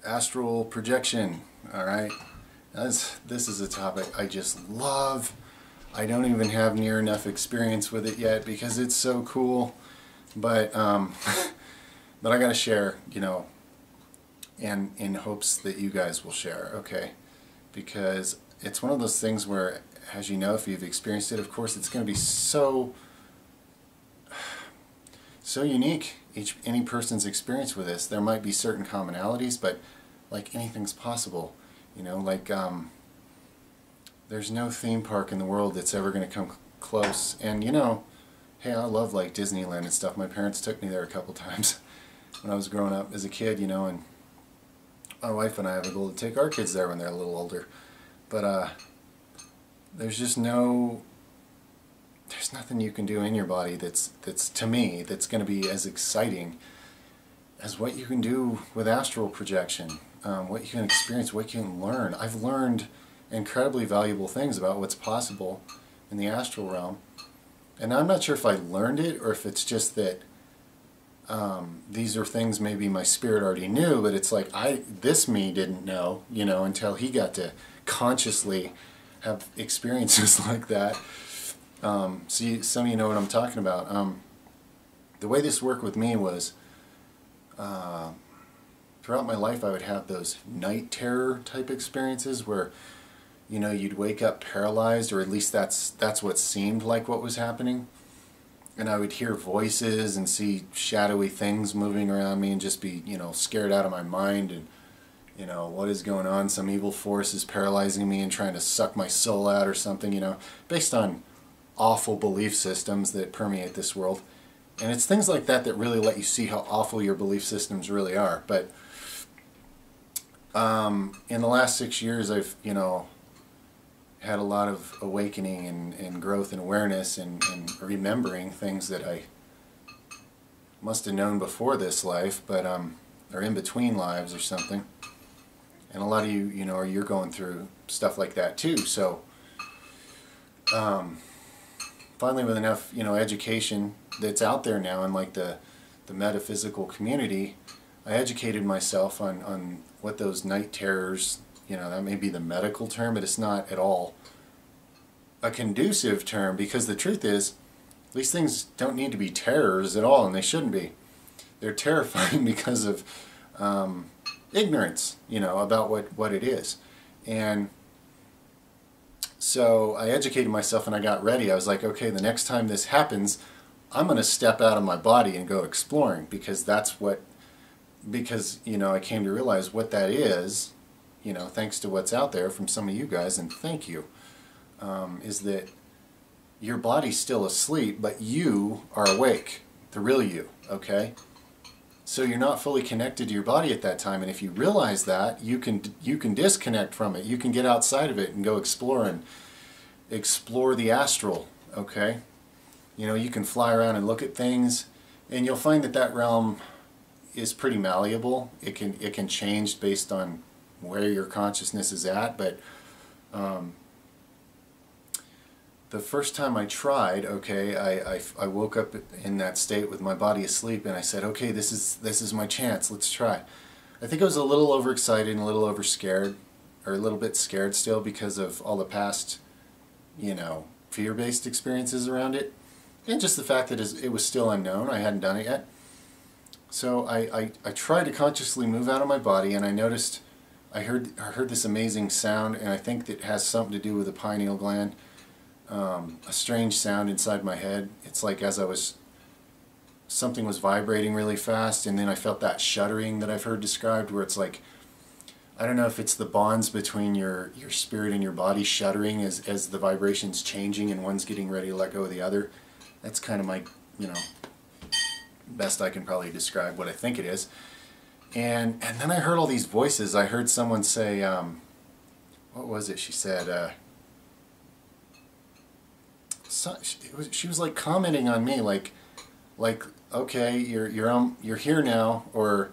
Astral projection. All right, this is a topic I just love. I don't even have near enough experience with it yet because it's so cool, but but I gotta share, and in hopes that you guys will share, okay? Because it's one of those things where, as you know, if you've experienced it, of course, it's going to be so unique. Any person's experience with this, there might be certain commonalities, but like anything's possible, like there's no theme park in the world that's ever going to come close. And hey, I love like Disneyland and stuff. My parents took me there a couple times when I was growing up as a kid, and my wife and I have a goal to take our kids there when they're a little older. But there's just there's nothing you can do in your body that's to me that's going to be as exciting as what you can do with astral projection, what you can experience, what you can learn. I've learned incredibly valuable things about what's possible in the astral realm, and I'm not sure if I learned it or if it's just that these are things maybe my spirit already knew, but it's like this me didn't know, until he got to consciously have experiences like that. So some of you know what I'm talking about. The way this worked with me was throughout my life I would have those night terror type experiences where you'd wake up paralyzed, or at least that's what seemed like what was happening, and I would hear voices and see shadowy things moving around me and just be scared out of my mind, and what is going on? Some evil force is paralyzing me and trying to suck my soul out or something, based on awful belief systems that permeate this world. And it's things like that that really let you see how awful your belief systems really are. But in the last 6 years I've had a lot of awakening and growth and awareness and remembering things that I must have known before this life, but or in between lives or something. And a lot of you, you're going through stuff like that too. So finally, with enough education that's out there now in like the metaphysical community, I educated myself on what those night terrors, that may be the medical term, but it's not at all a conducive term, because the truth is these things don't need to be terrors at all, and they shouldn't be. They're terrifying because of ignorance, about what it is. And so I educated myself and I got ready. I was like, okay, the next time this happens, I'm going to step out of my body and go exploring, because I came to realize what that is, thanks to what's out there from some of you guys, and thank you, is that your body's still asleep, but you are awake, the real you, okay? So you're not fully connected to your body at that time, and if you realize that, you can disconnect from it. You can get outside of it and go explore and explore the astral, okay? You can fly around and look at things, and you'll find that realm is pretty malleable. It can change based on where your consciousness is at, but the first time I tried, okay, I woke up in that state with my body asleep, and I said, okay, this is my chance, let's try. I think I was a little overexcited and a little overscared, or a little bit scared still because of all the past, fear-based experiences around it, and just the fact that it was still unknown. I hadn't done it yet. So I tried to consciously move out of my body, and I noticed I heard this amazing sound, and I think it has something to do with the pineal gland. A strange sound inside my head. It's like something was vibrating really fast, and then I felt that shuddering that I've heard described, where it's like, I don't know if it's the bonds between your spirit and your body shuddering as the vibration's changing and one's getting ready to let go of the other. That's kind of my, best I can probably describe what I think it is. And then I heard all these voices. I heard someone say, what was it she said? She was like commenting on me, like okay, you're here now, or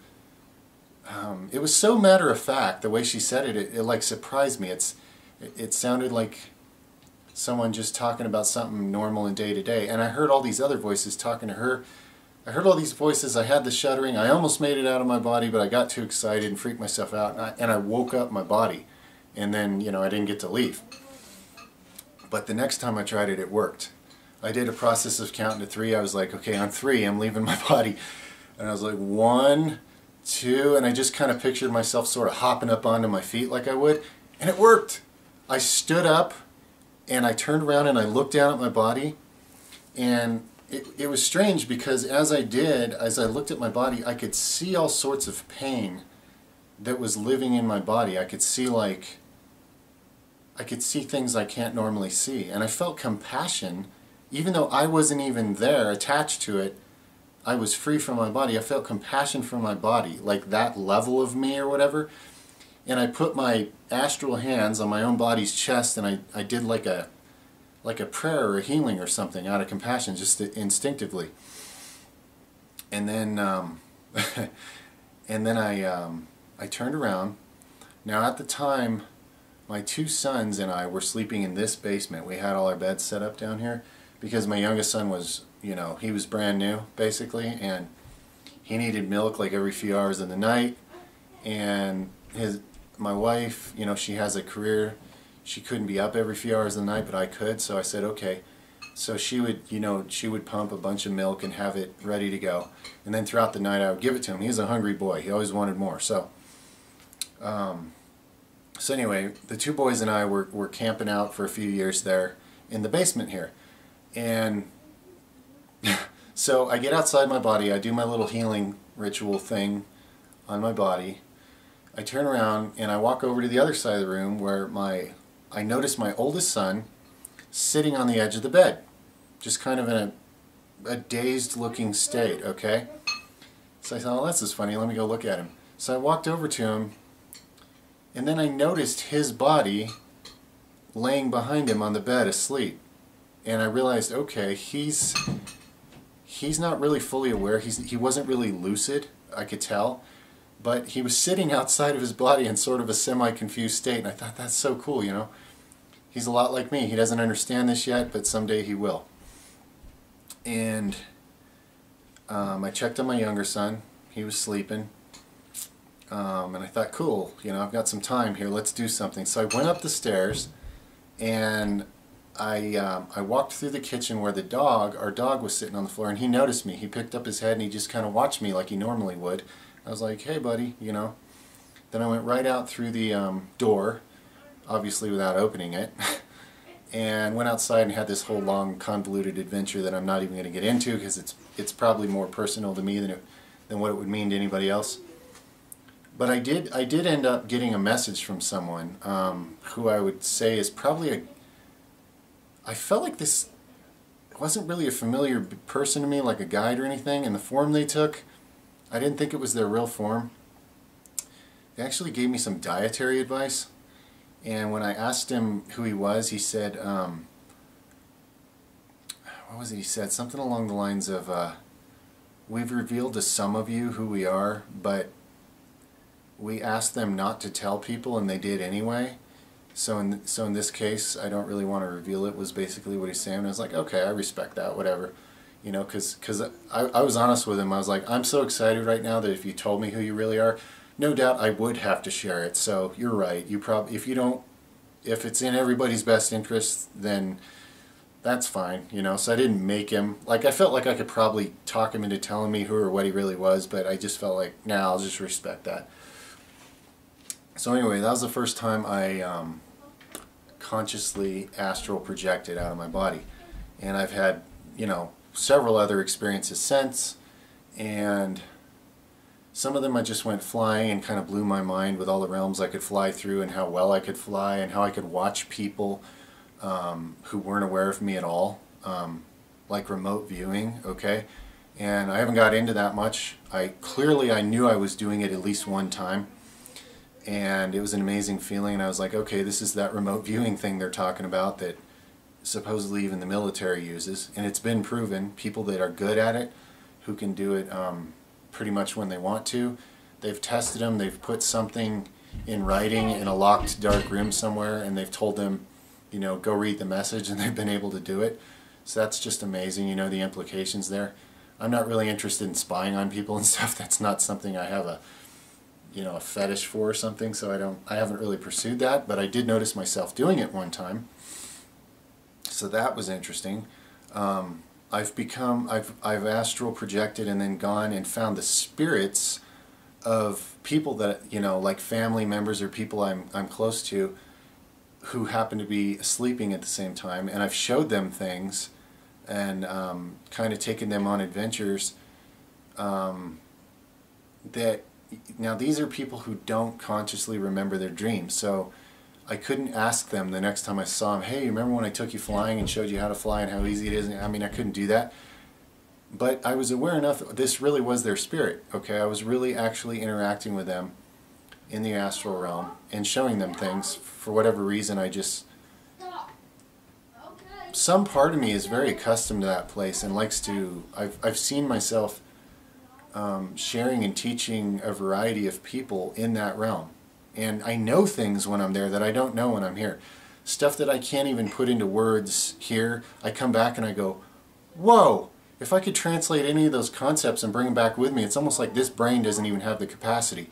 it was so matter of fact the way she said it. It like surprised me. It sounded like someone just talking about something normal and day to day, and I heard all these other voices talking to her I heard all these voices, I had the shuddering, I almost made it out of my body, but I got too excited and freaked myself out, and I woke up my body. And then, you know, I didn't get to leave. But the next time I tried it, it worked. I did a process of counting to 3. I was like, okay, on 3, I'm leaving my body. And I was like, 1, 2, and I just kind of pictured myself sort of hopping up onto my feet like I would, and it worked. I stood up, and I turned around and I looked down at my body, and it was strange because as I looked at my body, I could see all sorts of pain that was living in my body. I could see things I can't normally see, and I felt compassion, even though I wasn't even there attached to it. I was free from my body. I felt compassion for my body, like that level of me or whatever. And I put my astral hands on my own body's chest, and I did like a prayer or a healing or something out of compassion, just instinctively. And then I turned around. Now at the time, my 2 sons and I were sleeping in this basement. We had all our beds set up down here because my youngest son was, you know, he was brand new basically, and he needed milk like every few hours of the night. And my wife, you know, she has a career. She couldn't be up every few hours of the night, but I could, so I said okay. So she would, you know, she would pump a bunch of milk and have it ready to go. And then throughout the night I would give it to him. He was a hungry boy. He always wanted more. So anyway, the 2 boys and I were camping out for a few years there in the basement here. And so I get outside my body, I do my little healing ritual thing on my body. I turn around and I walk over to the other side of the room where I notice my oldest son sitting on the edge of the bed, just kind of in a dazed looking state, okay? So I thought, oh, this is funny, let me go look at him. So I walked over to him, and then I noticed his body laying behind him on the bed asleep. And I realized, okay, he's not really fully aware, he wasn't really lucid, I could tell. But he was sitting outside of his body in sort of a semi-confused state, and I thought, that's so cool, you know. He's a lot like me. He doesn't understand this yet, but someday he will. And I checked on my younger son. He was sleeping. And I thought, cool, you know, I've got some time here. Let's do something. So I went up the stairs, and I walked through the kitchen where our dog was sitting on the floor, and he noticed me. He picked up his head, and he just kind of watched me like he normally would. I was like, hey buddy, you know. Then I went right out through the door, obviously without opening it, and went outside and had this whole long convoluted adventure that I'm not even going to get into because it's probably more personal to me than what it would mean to anybody else. But I did end up getting a message from someone who I would say is probably I felt like this wasn't really a familiar person to me, like a guide or anything, and the form they took, I didn't think it was their real form. They actually gave me some dietary advice, and when I asked him who he was, he said, what was it he said? Something along the lines of, we've revealed to some of you who we are, but we asked them not to tell people, and they did anyway. So in this case, I don't really want to reveal it, was basically what he's saying. And I was like, okay, I respect that, whatever. You know, because I was honest with him. I was like, I'm so excited right now that if you told me who you really are, no doubt I would have to share it. So you're right. You probably, if it's in everybody's best interest, then that's fine. You know, so I didn't make him, like, I felt like I could probably talk him into telling me who or what he really was, but I just felt like, nah, I'll just respect that. So anyway, that was the first time I consciously astral projected out of my body. And I've had, you know, several other experiences since, and some of them I just went flying and kind of blew my mind with all the realms I could fly through and how well I could fly and how I could watch people who weren't aware of me at all, like remote viewing, okay? And I haven't got into that much. I knew I was doing it at least one time, and it was an amazing feeling, and I was like, okay, this is that remote viewing thing they're talking about that supposedly even the military uses, and it's been proven. People that are good at it, who can do it pretty much when they want to, they've tested them, they've put something in writing in a locked dark room somewhere, and they've told them, you know, go read the message, and they've been able to do it. So that's just amazing, you know, the implications there. I'm not really interested in spying on people and stuff. That's not something I have a, you know, a fetish for or something, so I haven't really pursued that, but I did notice myself doing it one time. So that was interesting. I've astral projected and then gone and found the spirits of people that, you know, like family members or people I'm close to, who happen to be sleeping at the same time, and I've showed them things and kind of taken them on adventures that, now these are people who don't consciously remember their dreams, so I couldn't ask them the next time I saw them, hey, remember when I took you flying and showed you how to fly and how easy it is? I mean, I couldn't do that. But I was aware enough that this really was their spirit, okay? I was really actually interacting with them in the astral realm and showing them things. For whatever reason, some part of me is very accustomed to that place and likes to, I've seen myself sharing and teaching a variety of people in that realm. And I know things when I'm there that I don't know when I'm here. Stuff that I can't even put into words here. I come back and I go, whoa! If I could translate any of those concepts and bring them back with me, it's almost like this brain doesn't even have the capacity.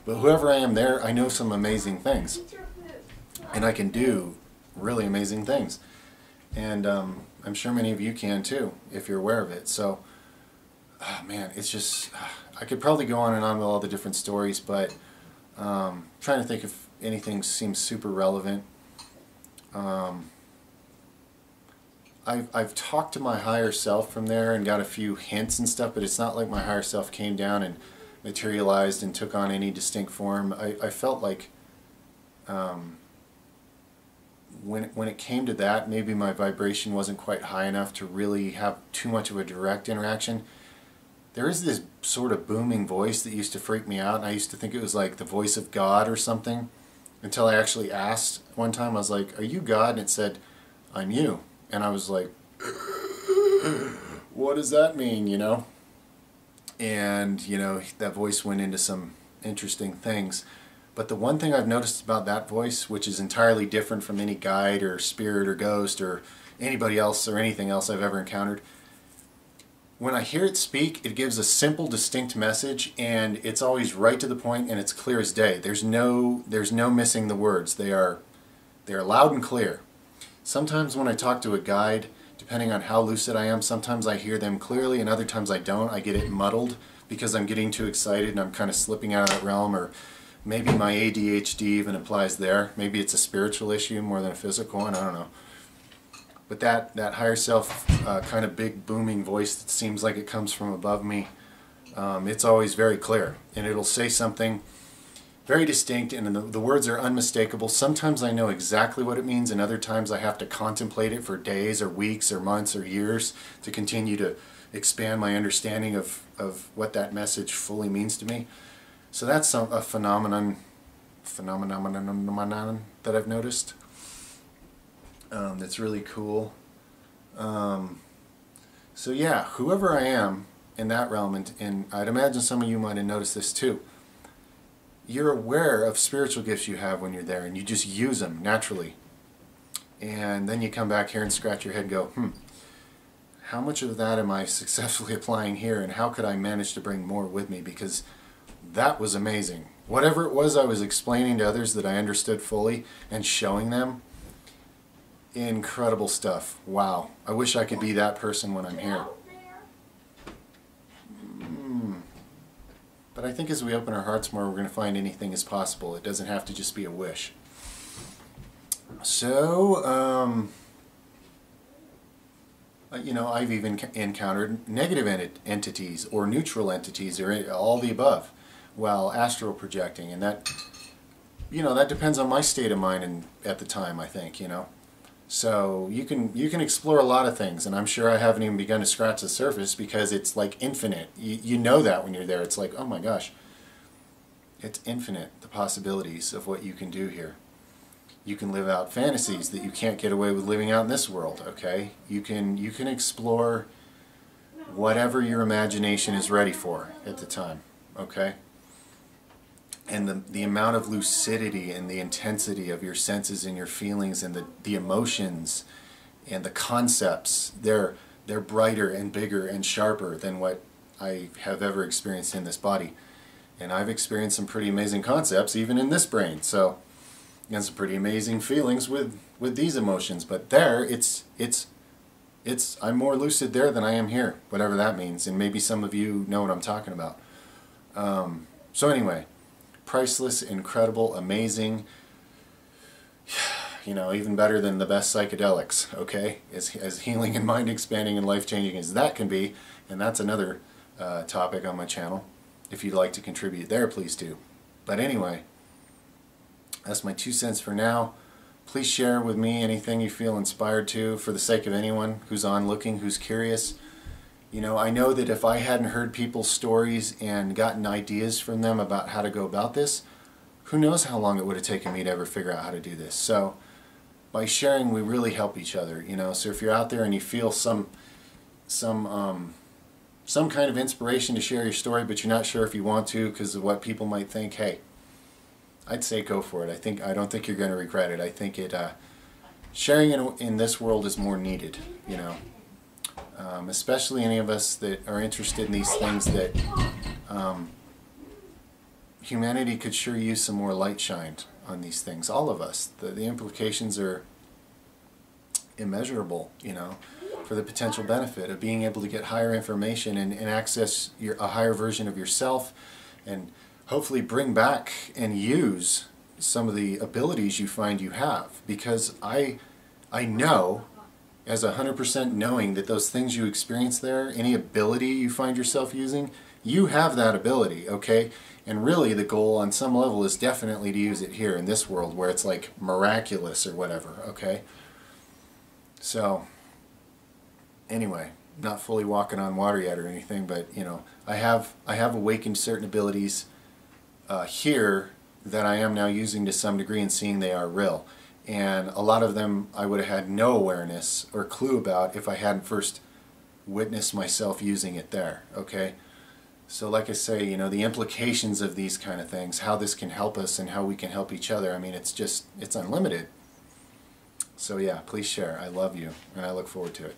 But whoever I am there, I know some amazing things. And I can do really amazing things. And I'm sure many of you can too, if you're aware of it. So, man, it's just, I could probably go on and on with all the different stories, but trying to think if anything seems super relevant. I've talked to my higher self from there and got a few hints and stuff, but it's not like my higher self came down and materialized and took on any distinct form. I felt like when it came to that, maybe my vibration wasn't quite high enough to really have too much of a direct interaction. There is this sort of booming voice that used to freak me out, and I used to think it was like the voice of God or something, until I actually asked one time. I was like, are you God? And it said, I'm you. And I was like, what does that mean, you know? And, you know, that voice went into some interesting things. But the one thing I've noticed about that voice, which is entirely different from any guide or spirit or ghost or anybody else or anything else I've ever encountered, when I hear it speak, it gives a simple, distinct message, and it's always right to the point, and it's clear as day. There's no missing the words. They are loud and clear. Sometimes when I talk to a guide, depending on how lucid I am, sometimes I hear them clearly, and other times I don't. I get it muddled because I'm getting too excited and I'm kind of slipping out of that realm, or maybe my ADHD even applies there. Maybe it's a spiritual issue more than a physical one. I don't know. But that higher self kind of big booming voice that seems like it comes from above me, it's always very clear. And it'll say something very distinct, and the words are unmistakable. Sometimes I know exactly what it means, and other times I have to contemplate it for days or weeks or months or years to continue to expand my understanding of what that message fully means to me. So that's a phenomenon that I've noticed. That's really cool. So yeah, whoever I am in that realm, and I'd imagine some of you might have noticed this too, you're aware of spiritual gifts you have when you're there, and you just use them naturally. And then you come back here and scratch your head and go, how much of that am I successfully applying here, and how could I manage to bring more with me? Because that was amazing. Whatever it was I was explaining to others that I understood fully and showing them, incredible stuff. Wow. I wish I could be that person when I'm here. But I think as we open our hearts more, we're going to find anything is possible. It doesn't have to just be a wish. So, you know, I've even encountered negative entities or neutral entities or all the above while astral projecting. And that, you know, that depends on my state of mind at the time, I think, you know. So you can explore a lot of things, and I'm sure I haven't even begun to scratch the surface because it's like infinite. You know that when you're there. It's like, oh my gosh, it's infinite, the possibilities of what you can do here. You can live out fantasies that you can't get away with living out in this world, okay? You can explore whatever your imagination is ready for at the time, okay? And the amount of lucidity and the intensity of your senses and your feelings and the emotions and the concepts, they're they're brighter and bigger and sharper than what I have ever experienced in this body. And I've experienced some pretty amazing concepts even in this brain. So, and some pretty amazing feelings with these emotions. But there, I'm more lucid there than I am here, whatever that means. And maybe some of you know what I'm talking about. So anyway, priceless, incredible, amazing. You know, even better than the best psychedelics, okay? As healing and mind expanding and life changing as that can be, and that's another topic on my channel. If you'd like to contribute there, please do. But anyway, that's my 2 cents for now. Please share with me anything you feel inspired to, for the sake of anyone who's on looking, who's curious. You know, I know that if I hadn't heard people's stories and gotten ideas from them about how to go about this, who knows how long it would have taken me to ever figure out how to do this. So by sharing, we really help each other, you know. So if you're out there and you feel some kind of inspiration to share your story, but you're not sure if you want to because of what people might think, hey, I'd say go for it. I don't think you're going to regret it. I think sharing in this world is more needed, you know. Especially any of us that are interested in these things that humanity could sure use some more light shined on these things. All of us. The implications are immeasurable, you know, for the potential benefit of being able to get higher information and access a higher version of yourself, and hopefully bring back and use some of the abilities you find you have. Because I know, as 100% knowing, that those things you experience there, any ability you find yourself using, you have that ability, okay? And really the goal on some level is definitely to use it here in this world where it's like miraculous or whatever, okay? So, anyway, not fully walking on water yet or anything, but you know, I have awakened certain abilities here that I am now using to some degree and seeing they are real. And a lot of them I would have had no awareness or clue about if I hadn't first witnessed myself using it there, okay? So like I say, you know, the implications of these kind of things, how this can help us and how we can help each other, I mean, it's unlimited. So yeah, please share. I love you, and I look forward to it.